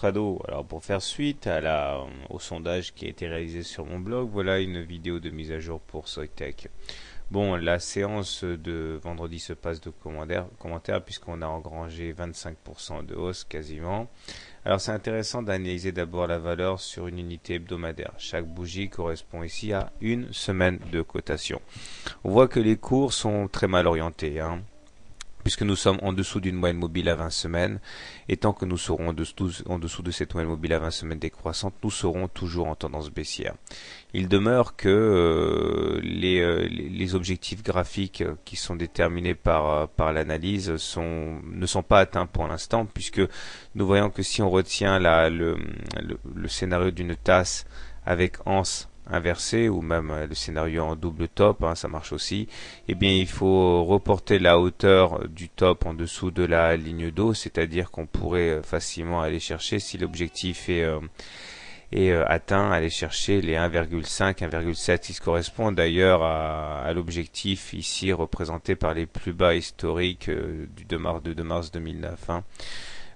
trado. Alors pour faire suite au sondage qui a été réalisé sur mon blog, voilà une vidéo de mise à jour pour Soitech. Bon, la séance de vendredi se passe de commentaires puisqu'on a engrangé 25% de hausse quasiment. Alors c'est intéressant d'analyser d'abord la valeur sur une unité hebdomadaire. Chaque bougie correspond ici à une semaine de cotation. On voit que les cours sont très mal orientés, puisque nous sommes en dessous d'une moyenne mobile à 20 semaines, et tant que nous serons en dessous de cette moyenne mobile à 20 semaines décroissante, nous serons toujours en tendance baissière. Il demeure que les objectifs graphiques qui sont déterminés par l'analyse ne sont pas atteints pour l'instant, puisque nous voyons que si on retient le scénario d'une tasse avec anse inversé ou même le scénario en double top, ça marche aussi, eh bien il faut reporter la hauteur du top en dessous de la ligne d'eau, c'est-à-dire qu'on pourrait facilement aller chercher, si l'objectif est atteint, aller chercher les 1,5, 1,7 qui correspondent d'ailleurs à l'objectif ici représenté par les plus bas historiques du 2 mars 2009.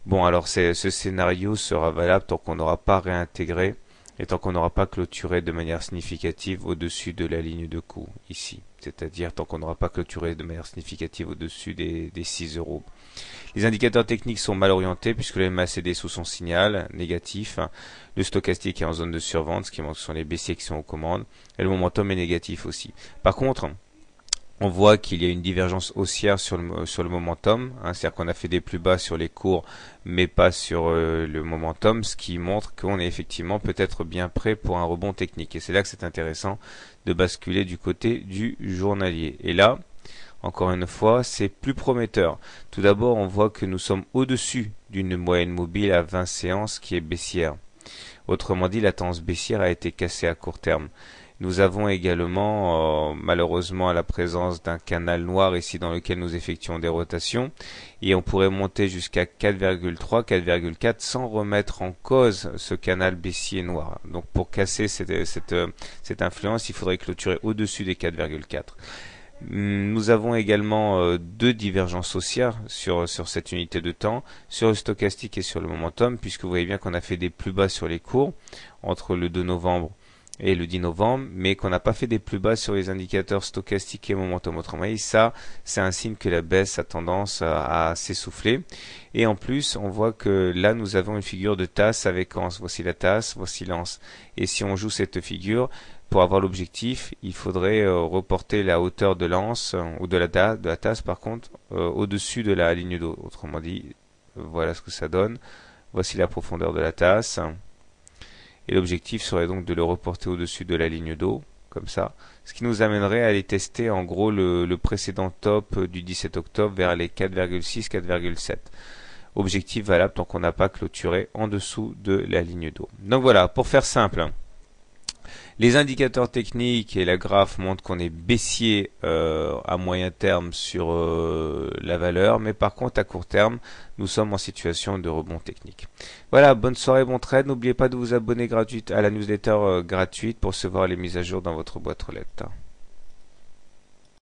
Bon, alors ce scénario sera valable tant qu'on n'aura pas réintégré et tant qu'on n'aura pas clôturé de manière significative au-dessus de la ligne de coût ici, c'est-à-dire tant qu'on n'aura pas clôturé de manière significative au-dessus des 6 euros. Les indicateurs techniques sont mal orientés puisque le MACD sous son signal négatif, le stochastique est en zone de survente, ce qui montre que ce sont les baissiers qui sont aux commandes, et le momentum est négatif aussi. Par contre, on voit qu'il y a une divergence haussière sur le momentum, c'est-à-dire qu'on a fait des plus bas sur les cours, mais pas sur le momentum, ce qui montre qu'on est effectivement peut-être bien prêt pour un rebond technique. Et c'est là que c'est intéressant de basculer du côté du journalier. Et là, encore une fois, c'est plus prometteur. Tout d'abord, on voit que nous sommes au-dessus d'une moyenne mobile à 20 séances qui est baissière. Autrement dit, la tendance baissière a été cassée à court terme. Nous avons également malheureusement la présence d'un canal noir ici dans lequel nous effectuons des rotations et on pourrait monter jusqu'à 4,3, 4,4 sans remettre en cause ce canal baissier noir. Donc pour casser cette influence, il faudrait clôturer au-dessus des 4,4. Nous avons également deux divergences haussières sur cette unité de temps, sur le stochastique et sur le momentum, puisque vous voyez bien qu'on a fait des plus bas sur les cours entre le 2 novembre et le 10 novembre, mais qu'on n'a pas fait des plus bas sur les indicateurs stochastiques et momentum. Autrement dit, ça, c'est un signe que la baisse a tendance à s'essouffler. Et en plus, on voit que là, nous avons une figure de tasse avec anse. Voici la tasse, voici l'anse. Et si on joue cette figure, pour avoir l'objectif, il faudrait reporter la hauteur de l'anse, ou de la tasse par contre, au-dessus de la ligne d'eau. Autrement dit, voilà ce que ça donne. Voici la profondeur de la tasse. Et l'objectif serait donc de le reporter au-dessus de la ligne d'eau, comme ça. Ce qui nous amènerait à aller tester en gros le précédent top du 17 octobre vers les 4,6, 4,7. Objectif valable tant qu'on n'a pas clôturé en dessous de la ligne d'eau. Donc voilà, pour faire simple, les indicateurs techniques et la graphe montrent qu'on est baissier à moyen terme sur la valeur, mais par contre à court terme, nous sommes en situation de rebond technique. Voilà, bonne soirée, bon trade. N'oubliez pas de vous abonner à la newsletter gratuite pour recevoir les mises à jour dans votre boîte aux lettres.